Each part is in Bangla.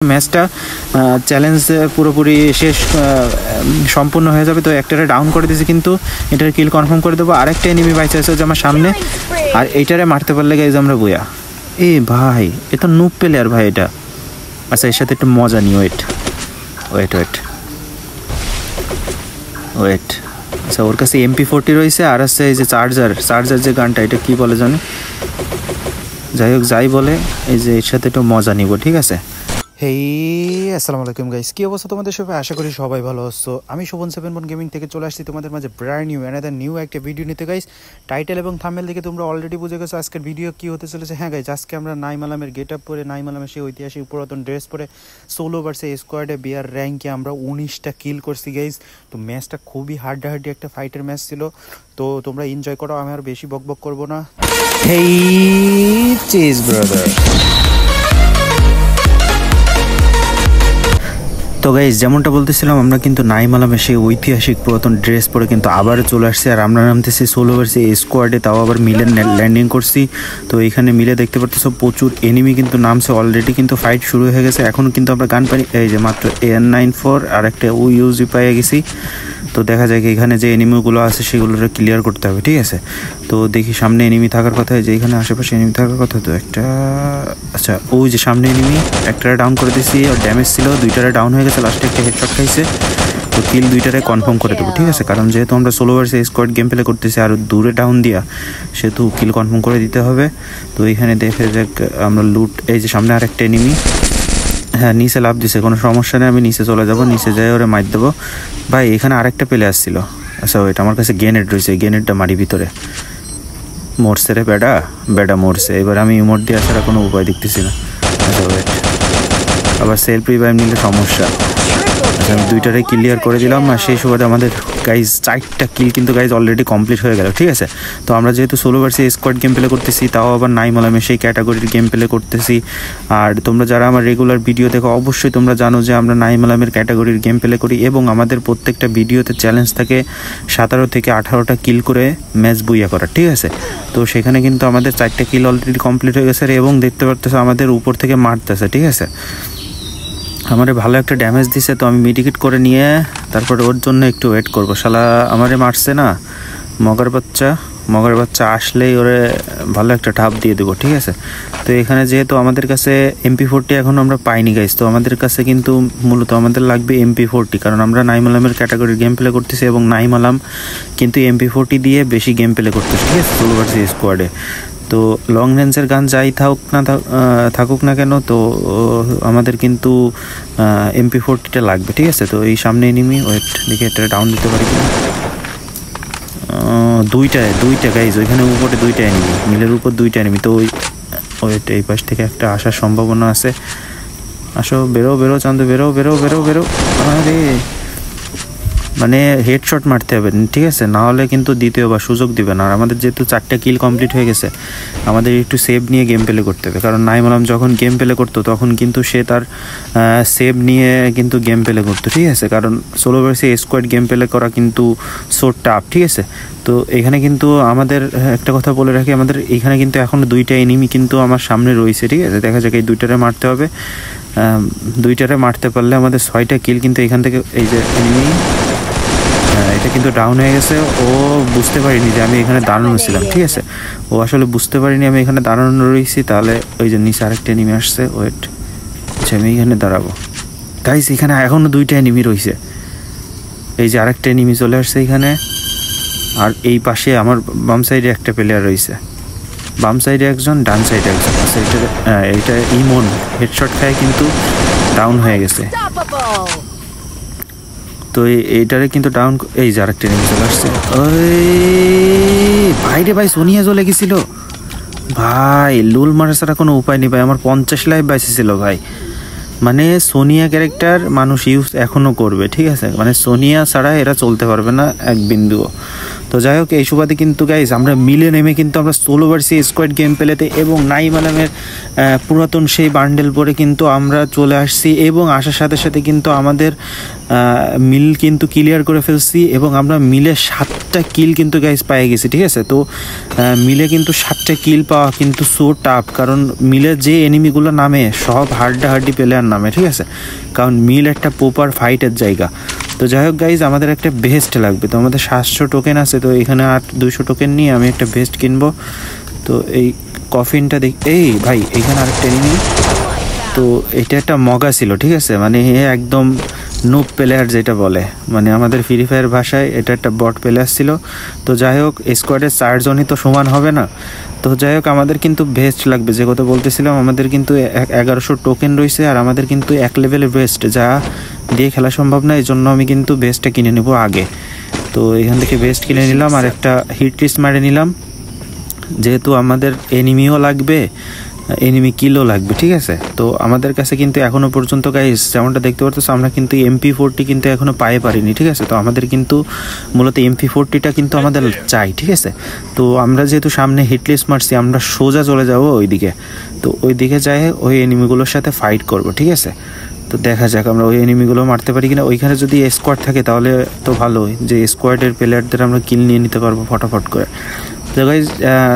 ম্যাচটা চ্যালেঞ্জ পুরোপুরি শেষ সম্পূর্ণ হয়ে যাবে। তো একটারে ডাউন করে দিয়েছি, কিন্তু এটারে কিল কনফার্ম করে দেবো। আরেকটা এনিমি বাইচে আছে যে আমার সামনে, আর এইটারে মারতে পারলে গাইজ আমরা বইয়া। এ ভাই, এ তো নুব প্লেয়ার ভাই এটা। আচ্ছা, এর সাথে একটু মজা নি। ওয়েট ওয়েট ওয়েট ওয়েট আচ্ছা, ওর কাছে MP40 রয়েছে, আর আছে এই যে চার্জার যে গানটা, এটা কি বলে জানি, যাই হোক যাই বলে, এই যে এর সাথে একটু মজা নিব, ঠিক আছে। হেই আসসালামু আলাইকুম গাইস, কি অবস্থা তোমাদের সবাই? আশা করি সবাই ভালো আছো। আমি শোভন 7 গেমিং থেকে চলে আসছি তোমাদের মাঝে ব্র্যান্ড নিউ একটা ভিডিও নিতে গাইস। টাইটেল এবং থাম্বনেল দেখে তোমরা অলরেডি বুঝে গেছো আজকের ভিডিও কি হতে চলেছে। হ্যাঁ গাইস, আজকে আমরা নাইম আলমের গেট আপ পরে, নাইম আলমের সেই ঐতিহাসিক পুরাতন ড্রেস পরে সোলো ভার্সেস স্কোয়াডে বিয়ার র্যাঙ্কে আমরা 19টা কিল করছি গাইস। তো ম্যাচটা খুবই হাড্ডাহাড্ডি একটা ফাইটের ম্যাচ ছিল। তো তোমরা এনজয় করো, আমি আর বেশি বকবক করবো না। হেই চিজ ব্রাদার। তো গাইজ, যেমনটা বলতেছিলাম, আমরা কিন্তু নাইম আলমের সেই ঐতিহাসিক পুরাতন ড্রেস পরে কিন্তু আবার চলে আসছি, আর আমরা নামতেছি সোলো ভার্সেস স্কোয়াডে, তাও আবার মিলে ল্যান্ডিং করছি। তো এখানে মিলে দেখতে পারতেছো প্রচুর এনিমি কিন্তু নামছে অলরেডি, কিন্তু ফাইট শুরু হয়ে গেছে। এখনও কিন্তু আমরা গান পাই, এই যে মাত্র AN94 আর একটা UUG পেয়ে গেছি। তো দেখা যায় এখানে যে এনিমিগুলো আছে সেগুলো ক্লিয়ার করতে হবে, ঠিক আছে। তো দেখি সামনে এনিমি থাকার কথা, যে এখানে আশেপাশে এনিমি থাকার কথা। তো একটা, আচ্ছা ওই যে সামনে এনিমি, একটারে ডাউন করে দিয়েছি, আর ড্যামেজ ছিল, দুইটারে ডাউন হয়ে গেছে, লাস্টে একটা হেডশট খাইছে। তো কিল দুইটারে কনফার্ম করে দেবো, ঠিক আছে, কারণ যেহেতু আমরা solo versus squad game play করতেছি, আর দূরে ডাউন দিয়া, সেহেতু কিল কনফার্ম করে দিতে হবে। তো এখানে দেখে যাক আমরা লুট, এই যে সামনে আর একটা এনিমি, হ্যাঁ নিচে লাভ দিছে, কোনো সমস্যা নেই, আমি নিচে চলে যাবো, নিচে যাই ওরে মার দেবো। ভাই এখানে আরেকটা প্লে আসছিল, আচ্ছা ওইট, আমার কাছে গ্রেনেড রয়েছে, গ্রেনেডটা মারি ভিতরে, মরছে রে বেডা মরছে। এবার আমি ইমোট দিয়ে আসার কোনো উপায় দেখতেছি না। আচ্ছা ওয়েট, আবার সেলফ রিভাইভ নিলে সমস্যা। আচ্ছা, আমি দুইটারে ক্লিয়ার করে দিলাম, আর সেই সুবাদে আমাদের গাইজ 4টা কিল কিন্তু গাইজ অলরেডি কমপ্লিট হয়ে গেল, ঠিক আছে। তো আমরা যেহেতু solo versus squad game play করতেছি, তাও আবার নাইম আলমের সেই ক্যাটাগরির গেম প্লে করতেছি। আর তোমরা যারা আমার রেগুলার ভিডিও দেখো, অবশ্যই তোমরা জানো যে আমরা নাইম আলমের ক্যাটাগরির গেম প্লে করি, এবং আমাদের প্রত্যেকটা ভিডিওতে চ্যালেঞ্জ থাকে 17 থেকে 18টা কিল করে ম্যাচ বুইয়া করার, ঠিক আছে। তো সেখানে কিন্তু আমাদের 4টা কিল অলরেডি কমপ্লিট হয়ে গেছে, এবং দেখতে পারতেছে আমাদের উপর থেকে মারতেছে, ঠিক আছে। আমারে ভালো একটা ড্যামেজ দিছে, তো আমি মিডিকেট করে নিয়ে তারপরে ওর জন্য একটু ওয়েট করবো। শালা আমারে মারছে না, মগার বাচ্চা আসলেই ওরে ভালো একটা ঠাপ দিয়ে দেবো, ঠিক আছে। তো এখানে যেহেতু আমাদের কাছে MP40 এখন আমরা পাইনি গাইস, তো আমাদের কাছে কিন্তু মূলত আমাদের লাগবে MP40, কারণ আমরা নাইম আলমের ক্যাটাগরির গেম প্লে করতেছি, এবং নাইম আলম কিন্তু MP40 দিয়ে বেশি গেম প্লে করতেছে, ঠিক আছে, সোলো ভার্সেস স্কোয়াডে। তো লং রেঞ্জের গান যাই থাকুক না কেন, তো আমাদের কিন্তু MP40টা লাগবে, ঠিক আছে। তো এই সামনে এনিমি, ওয়েট দেখি এটা ডাউন দিতে পারি কিনা। দুইটা গাইজ, ওইখানে উপরে 2টা এনিমি, মিলের উপর 2টা এনিমি। তো ওয়েট, এই পাশ থেকে একটা আসার সম্ভাবনা আছে। আসো, বেরো চান্দু, বেরো। আরে মানে হেডশট মারতে হবে, ঠিক আছে, না হলে কিন্তু দ্বিতীয়বার সুযোগ দিবে না। আর আমাদের যেহেতু 4টা কিল কমপ্লিট হয়ে গেছে, আমাদের একটু সেভ নিয়ে গেম প্লে করতে হবে, কারণ নাইম আলম যখন গেম প্লে করতো তখন কিন্তু সে তার সেভ নিয়ে কিন্তু গেম প্লে করতো, ঠিক আছে, কারণ solo versus squad game play করা কিন্তু সো টাফ, ঠিক আছে। তো এখানে কিন্তু আমাদের একটা কথা বলে রাখি, আমাদের এখানে কিন্তু এখনও 2টা এনিমি কিন্তু আমার সামনে রয়েছে, ঠিক আছে। দেখা যাক এই 2টারে মারতে হবে, 2টারে মারতে পারলে আমাদের 6টা কিল কিন্তু এখান থেকে। এই যে এনিমি, এটা কিন্তু ডাউন হয়ে গেছে, ও বুঝতে পারিনি যে আমি এখানে দাঁড়ানো ছিলাম, ঠিক আছে, ও আসলে বুঝতে পারিনি আমি এখানে দাঁড়ানো রয়েছি। তাহলে ওই যে নিচে আরেকটা এনিমি আসছে, ওয়েট, আচ্ছা আমি এখানে দাঁড়াবো গাইস। এখানে এখনও 2টা এনিমি রয়েছে, এই যে আরেকটা এনিমি চলে আসছে এখানে, আর এই পাশে আমার বাম সাইডে একটা প্লেয়ার রয়েছে, বাম সাইডে একজন, ডান সাইডে একজন। আচ্ছা এইটা ইমন হেডশট খায় কিন্তু ডাউন হয়ে গেছে। তো এইটারে কিন্তু ডাউন, এই যে আরেকটা এনিমি চলে আসছে। ভাই সোনিয়া চলে গেছিল ভাই, লুল মারা ছাড়া কোনো উপায় নেই ভাই, আমার 50 লাইফ বাঁচেছিল ভাই। মানে সোনিয়া ক্যারেক্টার মানুষ ইউজ এখনও করবে, ঠিক আছে, মানে সোনিয়া ছাড়া এরা চলতে পারবে না এক বিন্দুও। তো যাই হোক, এই সুবাদে কিন্তু গাইজ আমরা মিলে নেমে কিন্তু আমরা সোলো ভার্সেস স্কোয়াড গেম প্লেতে, এবং নাইম আলমের পুরাতন সেই বান্ডেল পরে কিন্তু আমরা চলে আসছি, এবং আসার সাথে সাথে কিন্তু আমাদের মিল কিন্তু ক্লিয়ার করে ফেলছি এবং আমরা মিলে 7টা কিল কিন্তু গাইজ পেয়ে গেছি, ঠিক আছে। তো মিলে কিন্তু 7টা কিল পাওয়া কিন্তু সো টাফ, কারণ মিলে যে এনিমিগুলো নামে সব হাড্ডি প্লেয়ার নামে, ঠিক আছে, কারণ মিল একটা প্রপার ফাইটের জায়গা। তো যাই হোক গাইজ, আমাদের একটা ভেস্ট লাগবে। তো আমাদের 700 টোকেন আছে, তো এখানে আর 200 টোকেন নিয়ে আমি একটা ভেস্ট কিনবো। তো এই কফিনটা এই ভাই এখানে আরেকটা এনিমি। তো এটা একটা মগা ছিল, ঠিক আছে, মানে একদম নুব প্লেয়ার যেটা বলে, মানে আমাদের ফ্রি ফায়ার ভাষায় এটা একটা বট প্লেয়ার ছিল। তো যাই হোক, স্কোয়াডের 4 জনই তো সমান হবে না। তো যাই হোক, আমাদের কিন্তু ভেস্ট লাগবে, যে কথা বলতেছিলাম, আমাদের কিন্তু 1100 টোকেন রয়েছে আর আমাদের কিন্তু 1 লেভেলের ভেস্ট, যা দিয়ে খেলা সম্ভব না, এই জন্য আমি কিন্তু ভেস্টটা কিনে নেব আগে। তো এখান থেকে ভেস্ট কিনে নিলাম আর একটা হিট লিস্ট মারে নিলাম, যেহেতু আমাদের এনিমিও লাগবে, এনিমি কিলও লাগবে, ঠিক আছে। তো আমাদের কাছে কিন্তু এখনো পর্যন্ত গাইস যেমনটা দেখতে পারতেছো, আমরা কিন্তু MP40 কিন্তু এখনো পায়ে পারিনি, ঠিক আছে। তো আমাদের কিন্তু মূলত MP40টা কিন্তু আমাদের চাই, ঠিক আছে। তো আমরা যেহেতু সামনে হিটলিস্ট মারছি, আমরা সোজা চলে যাব ওইদিকে। তো ওইদিকে যাই ওই এনিমিগুলোর সাথে ফাইট করব, ঠিক আছে। তো দেখা যাক আমরা ওই এনিমিগুলো মারতে পারি কিনা। ওইখানে যদি স্কোয়াড থাকে তাহলে তো ভালোই, যে স্কোয়াডের প্লেয়ারদের আমরা কিল নিয়ে নিতে পারবো ফটাফট করে। তো গাইজ,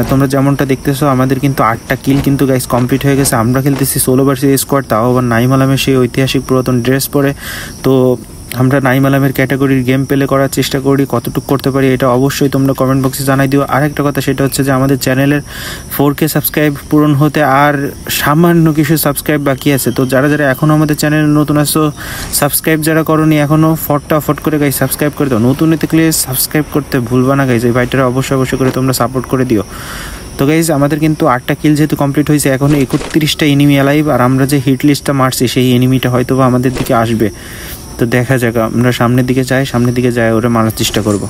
তোমরা যেমনটা দেখতেছো, আমাদের কিন্তু 8টা কিল কিন্তু গাইজ কমপ্লিট হয়ে গেছে। আমরা খেলতেছি সোলো ভার্সেস স্কোয়াড, তাও আবার নাইম আলমের সেই ঐতিহাসিক পুরাতন ড্রেস পরে। তো আমরা নাইম আলমের ক্যাটাগরির গেম প্লে করার চেষ্টা করি, কতটুকু করতে পারি এটা অবশ্যই তোমরা কমেন্ট বক্সে জানাই দিও। আরেকটা কথা, সেটা হচ্ছে যে আমাদের চ্যানেলের 4K সাবস্ক্রাইব পূরণ হতে আর সামান্য কিছু সাবস্ক্রাইব বাকি আছে। তো যারা যারা এখনও আমাদের চ্যানেলে নতুন আসো, সাবস্ক্রাইব যারা করোনি এখনও, ফট করে গাইজ সাবস্ক্রাইব করে দাও। নতুন দেখলে সাবস্ক্রাইব করতে ভুলবা না গাইজ, এই ভাইটারা অবশ্যই করে তোমরা সাপোর্ট করে দিও। তো গাইজ, আমাদের কিন্তু 8টা কিল যেহেতু কমপ্লিট হয়েছে, এখনও 31টা এনিমি অ্যালাইভ, আর আমরা যে হিট লিস্টটা মারছি সেই এনিমিটা হয়তো বা আমাদের দিকে আসবে। তো দেখা যাক, আমরা সামনের দিকে যাই ওরা মারার চেষ্টা করব।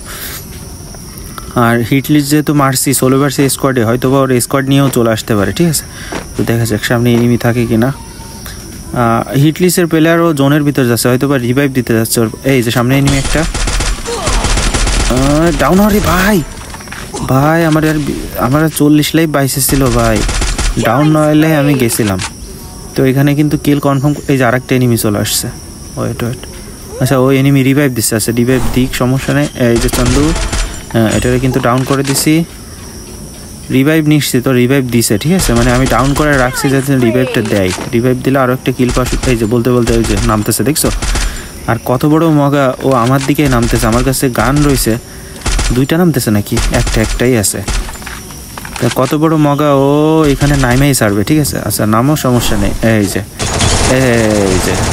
আর হিট লিস্ট যেহেতু মারছি সোলো ভার্সেস স্কোয়াডে, হয়তো বা ওর স্কোয়াড নিয়েও চলে আসতে পারে, ঠিক আছে। তো দেখা যাক সামনে এনিমি থাকে কিনা। হিট লিস্টের প্লেয়ারও জোনের ভিতর যাচ্ছে, হয়তো বা রিভাইভ দিতে যাচ্ছে ওর। এই যে সামনে এনিমি একটা ডাউন হরে ভাই আমার 40 লাইফ 22 ছিল ভাই, ডাউন না হলে আমি গেছিলাম। তো এখানে কিন্তু কিল কনফার্ম। এই যে আরেকটা এনিমি চলে আসছে, ওয়েট আচ্ছা, ওই এনিমি রিভাইভ দিচ্ছে, আচ্ছা রিভাইভ দিক, সমস্যা নেই। এই যে চান্দু, এটারে কিন্তু ডাউন করে দিছি, রিভাইভ নিচ্ছি, তো রিভাইভ দিছে, ঠিক আছে, মানে আমি ডাউন করে রাখছি যাতে রিভাইভটা দেয়। রিভাইভ দিলে আরও একটা কিল পাস। এই যে বলতে ওই যে নামতেছে, দেখছো, আর কত বড় মগা, ও আমার দিকে নামতেছে। আমার কাছে গান রয়েছে, 2টা নামতেছে নাকি, একটাই আছে। কত বড় মগা, ও এখানে নাইমেই ছাড়বে, ঠিক আছে। আচ্ছা নামও, সমস্যা নেই। এই যে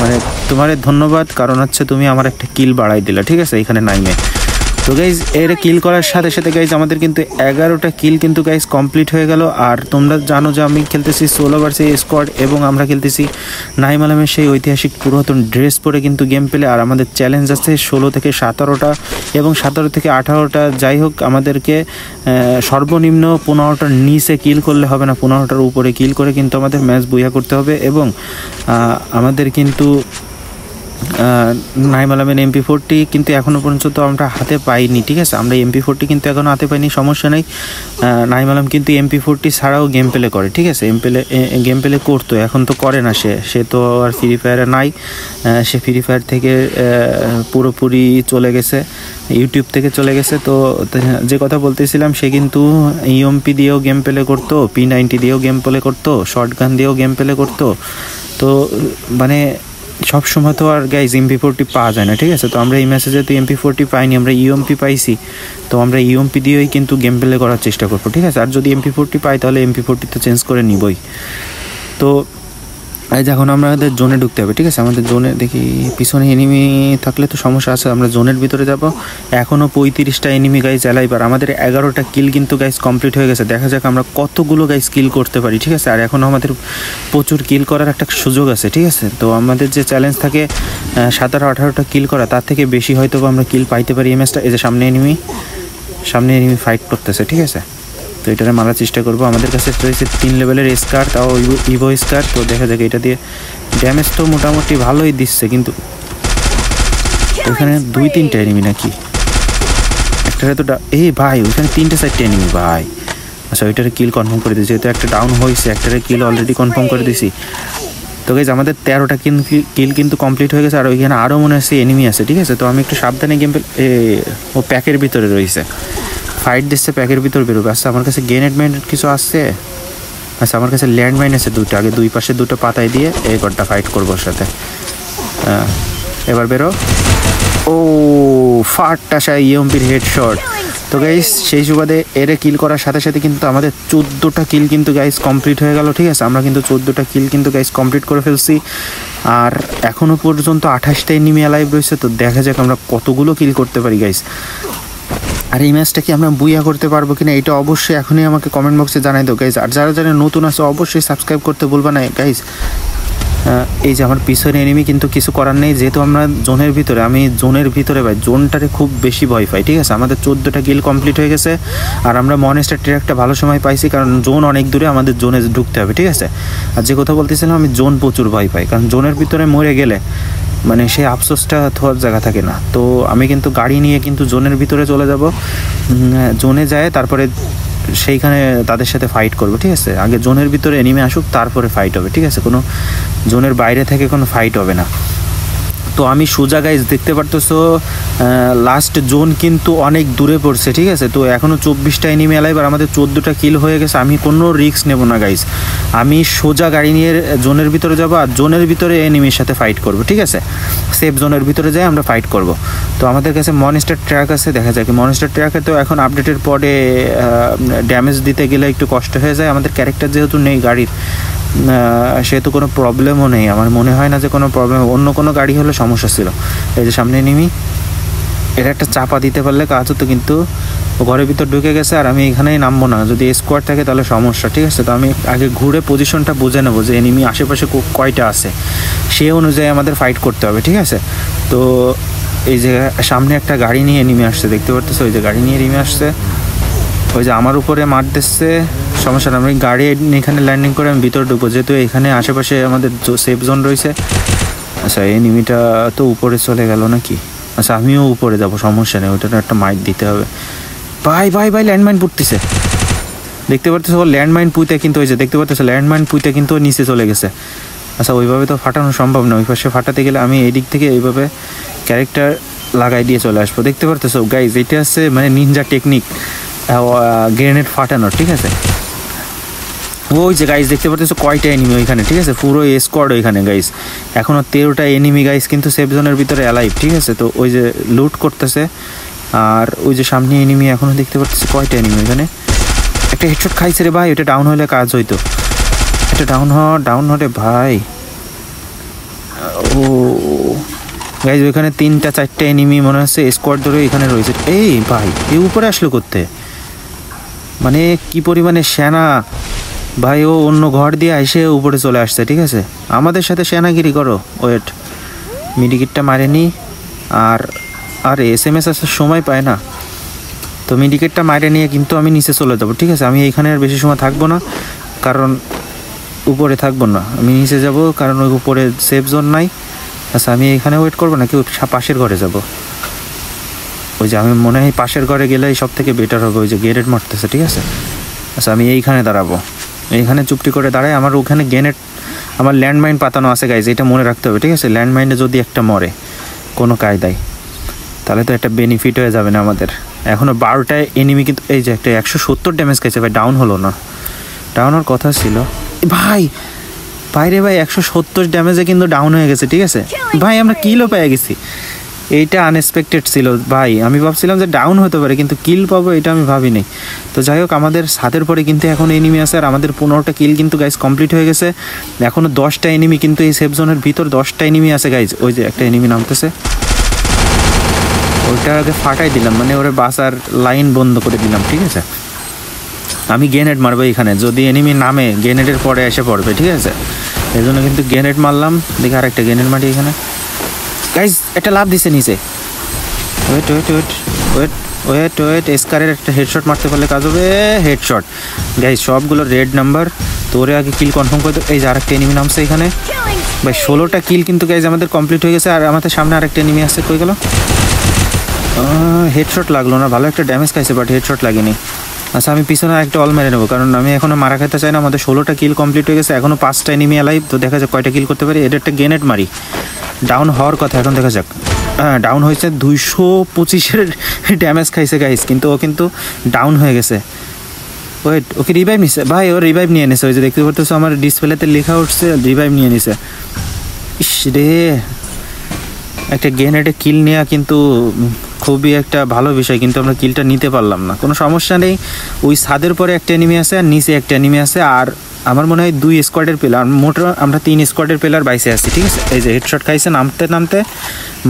মানে তোমারে ধন্যবাদ, কারণ হচ্ছে তুমি আমার একটা কিল বাড়াই দিলা, ঠিক আছে, এখানে নাইমে। তো গাইজ, এর কিল করার সাথে গাইজ আমাদের কিন্তু 11টা কিল কিন্তু গাইজ কমপ্লিট হয়ে গেল। আর তোমরা জানো যে আমি খেলতেছি সোলো ভার্সেস স্কোয়াড, এবং আমরা খেলতেছি নাইম আলমের সেই ঐতিহাসিক পুরাতন ড্রেস পরে কিন্তু গেম প্লে। আর আমাদের চ্যালেঞ্জ আছে 16 থেকে 17টা এবং 17 থেকে 18টা। যাই হোক, আমাদেরকে সর্বনিম্ন 15টার নিচে কিল করলে হবে না, 15টার উপরে কিল করে কিন্তু আমাদের ম্যাচ বইয়া করতে হবে। এবং আমাদের কিন্তু নাইম আলমের MP40 কিন্তু এখনও পর্যন্ত আমরা হাতে পাইনি, ঠিক আছে। আমরা MP40 কিন্তু এখনও হাতে পাইনি, সমস্যা নেই। নাইম আলম কিন্তু MP40 ছাড়াও গেম প্লে করে, ঠিক আছে। গেম প্লে করতো, এখন তো করে না, সে তো আর ফ্রি ফায়ারে নাই। সে ফ্রি ফায়ার থেকে পুরোপুরি চলে গেছে, ইউটিউব থেকে চলে গেছে। তো যে কথা বলতেছিলাম, সে কিন্তু EMP দিয়েও গেম প্লে করতো, P90 দিয়েও গেম প্লে করতো, শর্ট গান দিয়েও গেম প্লে করতো। তো মানে সব সময় তো আর গাইজ MP40 পাওয়া যায় না, ঠিক আছে। তো আমরা এই ম্যাচে যেহেতু MP40 পাইনি, আমরা EMP পাইছি, তো আমরা EMP দিয়েই কিন্তু গেম প্লে করার চেষ্টা করবো, ঠিক আছে। আর যদি MP40 পাই তাহলে MP40 তো চেঞ্জ করে নিবই। তো এই যখন আমাদের জোনে ঢুকতে হবে, ঠিক আছে। আমাদের জোনে দেখি পিছনে এনিমি থাকলে তো সমস্যা আছে, আমরা জোনের ভিতরে যাব। এখনও 35টা এনিমি গাইজ অ্যালাইভ, আর আমাদের 11টা কিল কিন্তু গাইজ কমপ্লিট হয়ে গেছে। দেখা যাক আমরা কতগুলো গাইজ কিল করতে পারি, ঠিক আছে। আর এখনও আমাদের প্রচুর কিল করার একটা সুযোগ আছে, ঠিক আছে। তো আমাদের যে চ্যালেঞ্জ থাকে 17-18টা কিল করা, তার থেকে বেশি হয়তো আমরা কিল পাইতে পারি এই ম্যাচটা। এই যে সামনে এনিমি ফাইট করতেছে, ঠিক আছে। তো এটারে মারার চেষ্টা করবো। আমাদের কাছে রয়েছে 3 লেভেলের স্কার, তাও ইভো স্কার। তো দেখা যাক, এটা দিয়ে ড্যামেজ তো মোটামুটি ভালোই দিচ্ছে, কিন্তু ওইখানে 2-3টা এনিমি নাকি, একটারে তো এই ভাই ওইখানে 3-4টা এনিমি ভাই। আচ্ছা, ওইটারে কিল কনফার্ম করে দিয়েছি, যেহেতু একটা ডাউন হয়েছে, একটারে কিল অলরেডি কনফার্ম করে দিয়েছি। তো তো গাইজ আমাদের 13টা কিল কিন্তু কমপ্লিট হয়ে গেছে, আর ওইখানে আরও মনে হচ্ছে এনিমি আছে, ঠিক আছে। তো আমি একটু সাবধানে গেম ও প্যাকের ভিতরে রয়েছে, ফাইট দিচ্ছে, প্যাকের ভিতরে বেরোবে। আচ্ছা আমার কাছে গ্রেনেড ম্যানেড কিছু আসছে। আচ্ছা আমার কাছে ল্যান্ডমাইন আছে দুটো, আগে দুই পাশে দুটো পাতায় দিয়ে এই ঘরটা ফাইট করবো ওর সাথে। এবার বেরো। ও ফাটটা ইএমপির হেডশট। তো গাইস সেই সুবাদে এরে কিল করার সাথে সাথে কিন্তু আমাদের 14টা কিল কিন্তু গাইস কমপ্লিট হয়ে গেল, ঠিক আছে। আমরা কিন্তু 14টা কিল কিন্তু গাইস কমপ্লিট করে ফেলছি, আর এখনও পর্যন্ত 28টা এনিমি অ্যালাইভ রয়েছে। তো দেখা যাক আমরা কতগুলো কিল করতে পারি গাইস। আর এই ম্যাচটা কি আমরা বুইয়া করতে পারবো কিনা এটা অবশ্যই এখনই আমাকে কমেন্ট বক্সে জানাই দাও গাইস। আর যারা যারা নতুন আছে অবশ্যই সাবস্ক্রাইব করতে বলবা না গাইস। এই যে আমার পিছনে এনিমি, কিন্তু কিছু করার নেই, যেহেতু আমরা জোনের ভিতরে, আমি জোনের ভিতরে ভাই জোনটারে খুব বেশি ভয় পাই, ঠিক আছে। আমাদের 14টা কিল কমপ্লিট হয়ে গেছে, আর আমরা মনেস্টার ট্র্যাকটা ভালো সময় পাইছি, কারণ জোন অনেক দূরে, আমাদের জোনে ঢুকতে হবে, ঠিক আছে। আর যে কথা বলতেছিলাম, আমি জোন প্রচুর ভয় পাই, কারণ জোনের ভিতরে মরে গেলে মানে সেই আফসোসটা থোয়ার জায়গা থাকে না। তো আমি কিন্তু গাড়ি নিয়ে কিন্তু জোনের ভিতরে চলে যাব, জোনে যায় তারপরে সেইখানে তাদের সাথে ফাইট করবো, ঠিক আছে। আগে জোনের ভিতরে এনিমি আসুক, তারপরে ফাইট হবে, ঠিক আছে। কোনো জোনের বাইরে থেকে কোনো ফাইট হবে না। তো আমি সোজা গাইজ দেখতে পারতেছো লাস্ট জোন কিন্তু অনেক দূরে পড়ছে, ঠিক আছে। তো এখনও 24টা এনিমি অ্যালাইভ, আর আমাদের 14টা কিল হয়ে গেছে। আমি কোনো রিস্ক নেব না গাইজ, আমি সোজা গাড়ি নিয়ে জোনের ভিতরে যাব, আর জোনের ভিতরে এনিমির সাথে ফাইট করব, ঠিক আছে। সেফ জোনের ভিতরে যাই আমরা ফাইট করব। তো আমাদের কাছে মনস্টার ট্র্যাক আছে, দেখা যায় কি মনস্টার ট্র্যাকে তো এখন আপডেটের পরে ড্যামেজ দিতে গেলে একটু কষ্ট হয়ে যায়। আমাদের ক্যারেক্টার যেহেতু নেই গাড়ির, সেহেতু কোনো প্রবলেমও নেই, আমার মনে হয় না যে কোনো প্রবলেম। অন্য কোনো গাড়ি হলে সমস্যা ছিল। এই যে সামনে এনিমি, এটা একটা চাপা দিতে পারলে কাজ হতো, কিন্তু ঘরের ভিতর ঢুকে গেছে, আর আমি এখানেই নামবো না। যদি স্কোয়াড থাকে তাহলে সমস্যা, ঠিক আছে। তো আমি আগে ঘুরে পজিশনটা বুঝে নেবো যে এনিমি আশেপাশে কয়টা আছে, সেই অনুযায়ী আমাদের ফাইট করতে হবে, ঠিক আছে। তো এই যে সামনে একটা গাড়ি নিয়ে এনিমি আসছে, দেখতে পারতেছে, ওই যে গাড়ি নিয়ে এনিমি আসছে, ওই যে আমার উপরে মার দিচ্ছে, সমস্যা না। আমি গাড়ি এখানে ল্যান্ডিং করে আমি ভিতরে ঢুকবো, যেহেতু এখানে আশেপাশে আমাদের সেফ জোন রয়েছে। আচ্ছা এনিমিটা তো উপরে চলে গেল নাকি? আচ্ছা আমিও উপরে যাবো, সমস্যা নেই, ওইটা একটা মাইট দিতে হবে। ভাই ভাই ভাই ল্যান্ডমাইন পুঁততেছে, দেখতে পারতেছে ও ল্যান্ডমাইন পুঁতে, কিন্তু ওই যে দেখতে পারতেছে ল্যান্ডমাইন পুঁতে কিন্তু নিচে চলে গেছে। আচ্ছা ওইভাবে তো ফাটানো সম্ভব না, ওই পাশে ফাটাতে গেলে আমি এই দিক থেকে এইভাবে ক্যারেক্টার লাগাই দিয়ে চলে আসবো। দেখতে পারতেছো গাইজ, এটা হচ্ছে মানে নিনজা টেকনিক গ্রেনেড ফাটানোর, ঠিক আছে। ওই যে গাইজ দেখতে পারতেছো কয়টা এনিমি ওইখানে, ঠিক আছে, পুরো স্কোয়াড ওইখানে গাইজ। এখনও 13টা এনিমি গাইজ কিন্তু সেফ জোনের ভিতরে অ্যালাইভ, ঠিক আছে। তো ওই যে লুট করতেছে, আর ওই যে সামনে এনিমি এখনও দেখতে পারতেছে কয়টা এনিমি ওইখানে। একটা হেডশট খাইছে রে ভাই, ওইটা ডাউন হলে কাজ হইতো, এটা ডাউন হলে ভাই। ও গাইজ ওইখানে 3-4টা এনিমি মনে হচ্ছে স্কোয়াড ধরে এখানে রয়েছে। এই ভাই এই উপরে আসলো করতে, মানে কি পরিমাণে সেনা ভাই। ও অন্য ঘর দিয়ে এসে উপরে চলে আসছে, ঠিক আছে। আমাদের সাথে সেনাগিরি করো। ওয়েট মিডিকেটটা মারেনি, আর SMS আসার সময় পায় না, তো মিডিকেটটা মারে নিয়ে কিন্তু আমি নিচে চলে যাবো, ঠিক আছে। আমি এইখানে আর বেশি সময় থাকবো না, কারণ উপরে থাকবো না, আমি নিচে যাব, কারণ ওই উপরে সেফ জোন নাই। আচ্ছা আমি এখানে ওয়েট করবো নাকি পাশের ঘরে যাব? ওই যে আমি মনে হয় পাশের ঘরে গেলেই সব থেকে বেটার হবে, ওই যে গ্রেনেড মারতেছে, ঠিক আছে। আচ্ছা আমি এইখানে দাঁড়াবো, এইখানে চুপটি করে দাঁড়াই। আমার ওখানে গ্রেনেড, আমার ল্যান্ডমাইন পাতানো আছে গাইজ, এটা মনে রাখতে হবে, ঠিক আছে। ল্যান্ডমাইনে যদি একটা মরে কোনো কায়দায়, তাহলে তো একটা বেনিফিট হয়ে যাবে না আমাদের। এখনও 12টায় এনিমি, কিন্তু এই যে একটা 170 ড্যামেজ খাইছে ভাই, ডাউন হলো না, ডাউন হওয়ার কথা ছিল ভাই। বাইরে ভাই 170 ড্যামেজে কিন্তু ডাউন হয়ে গেছে, ঠিক আছে ভাই। আমরা কিলও পেয়ে গেছি, এইটা আনএক্সপেক্টেড ছিল ভাই। আমি ভাবছিলাম যে ডাউন হতে পারে, কিন্তু কিল পাবো এটা আমি ভাবিনি। তো যাই হোক, আমাদের সাথের পরে কিন্তু এখন এনিমি আছে, আর আমাদের 15টা কিল কিন্তু গাইজ কমপ্লিট হয়ে গেছে। এখনও 10টা এনিমি কিন্তু এই সেফ জোনের ভিতর 10টা এনিমি আছে গাইজ। ওই যে একটা এনিমি নামতেছে, ওইটা আগে ফাটাই দিলাম, মানে ওরে বাসার লাইন বন্ধ করে দিলাম, ঠিক আছে। আমি গ্রেনেড মারবো এখানে, যদি এনিমি নামে গ্রেনেডের পরে এসে পড়বে, ঠিক আছে। এই জন্য কিন্তু গ্রেনেড মারলাম। দেখি আরেকটা গ্রেনেড মারি এখানে গাইজ, একটা লাভ দিছে নিচে। Wait wait wait wait wait wait স্কারের একটা হেডশট মারতে পারলে কাজ হবে। হেডশট গাইজ, সবগুলো রেড নাম্বার। তো ওরে আগে কিল কনফার্ম করে। এই যে আরেকটা এনিমি নামছে এখানে ভাই, 16টা কিল কিন্তু গাইজ আমাদের কমপ্লিট হয়ে গেছে। আর আমাদের সামনে আরেকটা এনিমি আসছে, কই গেল? হেডশট লাগলো না, ভালো একটা ড্যামেজ খাইছে, বাট হেডশট লাগেনি। আচ্ছা আমি পিছনে একটা অল মেরে নেবো, কারণ আমি এখনো মারা খেতে চাই না। আমাদের 16টা কিল কমপ্লিট হয়ে গেছে, এখনো 5টা এনিমি অ্যালাইভ। তো দেখা যাক কয়টা কিল করতে পারি। এটা একটা গ্রেনেড মারি, ডাউন হওয়ার কথা, এখন দেখা যাক। হ্যাঁ ডাউন হয়েছে, 225-এর ড্যামেজ খাইছে গাইস, কিন্তু ও কিন্তু ডাউন হয়ে গেছে। ওয়েট, ওকে রিভাইভ নিছে ভাই, ও রিভাইভ নিয়ে নিছে। ওই যে দেখতে পারতেছো আমার ডিসপ্লেতে লেখা উঠছে রিভাইভ নিয়ে নিছে। ইস রে, একটা গ্রেনেডে কিল নেওয়া কিন্তু খুবই একটা ভালো বিষয়, কিন্তু আমরা কিলটা নিতে পারলাম না। কোনো সমস্যা নেই, ওই ছাদের পরে একটা এনিমি আছে আর নিচে একটা এনিমি আছে, আর আমার মনে হয় 2 স্কোয়াডের প্লেয়ার, মোট আমরা 3 স্কোয়াডের প্লেয়ার বাইসে আসছি, ঠিক আছে। এই যে হেডশট খাইছে নামতে নামতে,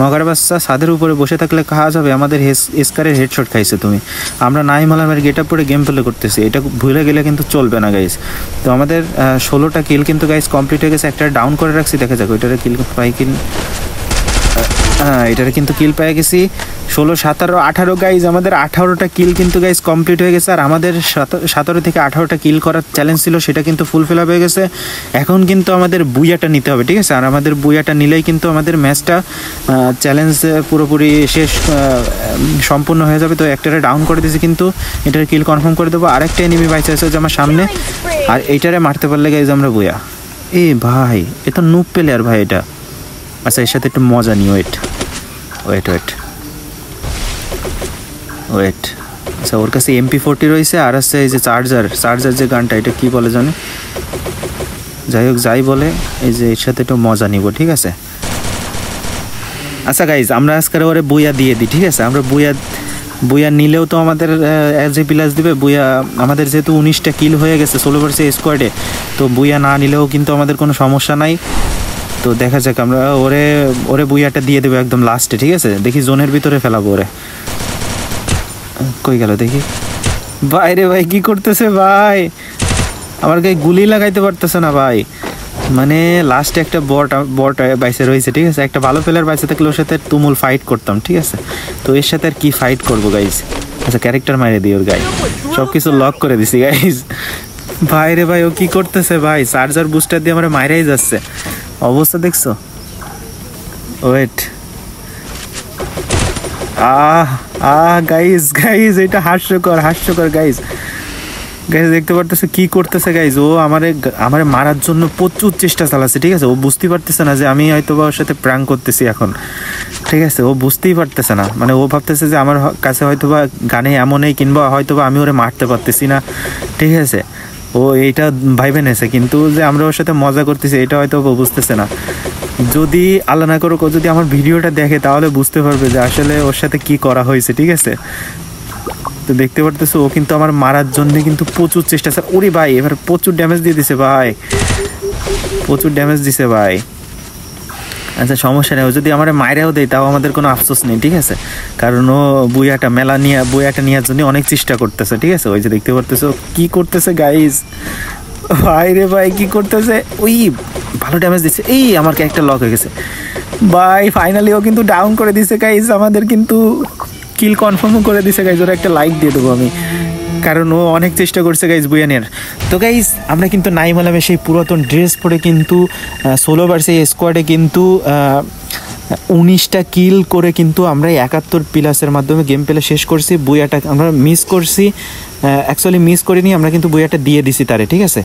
মগার বাচ্চা ছাদের উপরে বসে থাকলে খাওয়া যাবে, আমাদের এসকারের হেডশট খাইছে তুমি। আমরা নাই মালামের গেট আপ পরে গেম প্লে করতেছি, এটা ভুলে গেলে কিন্তু চলবে না গাইজ। তো আমাদের 16টা কিল কিন্তু গাইজ কমপ্লিট হয়ে গেছে, একটা ডাউন করে রাখছি, দেখা যাক ওইটারে কিল পাই কিল। হ্যাঁ এটারে কিন্তু কিল পেয়ে গেছি, 16, 17, 18 গাইজ, আমাদের 18টা কিল কিন্তু গাইজ কমপ্লিট হয়ে গেছে। আর আমাদের 17 থেকে 18টা কিল করার চ্যালেঞ্জ ছিল, সেটা কিন্তু ফুলফিল আপ হয়ে গেছে। এখন কিন্তু আমাদের বুইয়াটা নিতে হবে, ঠিক আছে। আর আমাদের বুইয়াটা নিলেই কিন্তু আমাদের ম্যাচটা চ্যালেঞ্জ পুরোপুরি শেষ সম্পূর্ণ হয়ে যাবে। তো একটারে ডাউন করে দিয়েছি, কিন্তু এটার কিল কনফার্ম করে দেবো। আরেকটা এনিমি বাইচে আছে যে আমার সামনে, আর এইটারে মারতে পারলে গাইজ আমরা বুইয়া। এ ভাই এ তো নুব প্লেয়ার ভাই এটা। আচ্ছা এর সাথে একটু মজা নিই, ওয়েট ওয়েট ওয়েট ওয়েট। আচ্ছা ওর কাছে MP40 রয়েছে, আর আছে এই যে চার্জার যে গানটা, এটা কি বলে জানি, যাই হোক যাই বলে, এই যে এর সাথে একটু মজা নিব, ঠিক আছে। আচ্ছা গাইজ আমরা আজকের ওরে বুইয়া দিয়ে দিই, ঠিক আছে। আমরা বুইয়া নিলেও তো আমাদের এজ এ প্লাস দিবে বুইয়া। আমাদের যেহেতু 19টা কিল হয়ে গেছে 16 ভার্সেস স্কোয়াডে, তো বুইয়া না নিলেও কিন্তু আমাদের কোনো সমস্যা নাই। তো দেখা যাক, আমরা ওরে বুইয়াটা দিয়ে দেবো একদম লাস্টে, ঠিক আছে। দেখি জোনের ভিতরে ফেলাবো ওরে। কই গেল দেখি, বাইরে ভাই কি করতেছে ভাই, আমার গায়ে গুলি লাগাইতে পারতেছে না ভাই। মানে লাস্টে একটা বট বাইসে রয়েছে, ঠিক আছে। একটা ভালো প্লেয়ার বাইসে থাকলে ওর সাথে তুমুল ফাইট করতাম, ঠিক আছে। তো এর সাথে আর কি ফাইট করবো গাইজ। আচ্ছা ক্যারেক্টার মাইরে দিই ওর গায়ে, সব কিছু লক করে দিছি গাইজ। ভাই রে ভাই ও কি করতেছে ভাই, চার্জার বুস্টার দিয়ে আমার মাইরাই যাচ্ছে, অবস্থা দেখছো। ওয়েট, গাইজ এটা হাস্যকর গাইজ দেখতে পারতেছে কি করতেছে গাইজ। ও আমারে মারার জন্য প্রচুর চেষ্টা চালাচ্ছে, ঠিক আছে। ও বুঝতে পারতেছে না যে আমি হয়তো বা ওর সাথে প্র্যাঙ্ক করতেছি এখন, ঠিক আছে। ও বুঝতেই পারতেছে না, মানে ও ভাবতেছে যে আমার কাছে হয়তো বা গানে এমনই, কিংবা হয়তো বা আমি ওরে মারতে পারতেছি না, ঠিক আছে। ও এইটা ভাইবে নেছে, কিন্তু যে আমরা ওর সাথে মজা করতেছি এটা হয়তো বুঝতেছে না। যদি আল্লাহ না করুক ও যদি আমার ভিডিওটা দেখে, তাহলে বুঝতে পারবে যে আসলে ওর সাথে কি করা হয়েছে, ঠিক আছে। তো দেখতে পারতেছো ও কিন্তু আমার মারার জন্য কিন্তু প্রচুর চেষ্টা। ওরে ভাই এবার প্রচুর ড্যামেজ দিয়ে দিছে ভাই, প্রচুর ড্যামেজ দিছে ভাই। আচ্ছা সমস্যা নেই, ও যদি আমার মায়েরাও দেয় তাও আমাদের কোনো আফসোস নেই, ঠিক আছে। কারণ ও বুইয়াটা নেওয়ার জন্য অনেক চেষ্টা করতেছে, ঠিক আছে। ওই যে দেখতে পারতেছো কি করতেছে গাইজ, ভাই রে ভাই কি করতেছে। ওই ভালো ড্যামেজ দিচ্ছে, এই আমার ক্যারেক্টার লক হয়ে গেছে ভাই। ফাইনালি ও কিন্তু ডাউন করে দিছে গাইজ, আমাদের কিন্তু কিল কনফার্মও করে দিছে গাইজ। ওরা একটা লাইক দিয়ে দেবো আমি, কারণ ও অনেক চেষ্টা করছে গাইজ বুয়ানের। তো গাইজ আমরা কিন্তু নাইম আলমের সেই পুরাতন ড্রেস পরে কিন্তু 16 ভার্সেস স্কোয়াডে কিন্তু 19টা কিল করে কিন্তু আমরা 71 প্লাসের মাধ্যমে গেম প্লে শেষ করছি। বুয়াটা আমরা মিস করছি, অ্যাকচুয়ালি মিস করিনি, আমরা কিন্তু বুয়াটা দিয়ে দিছি তারে, ঠিক আছে।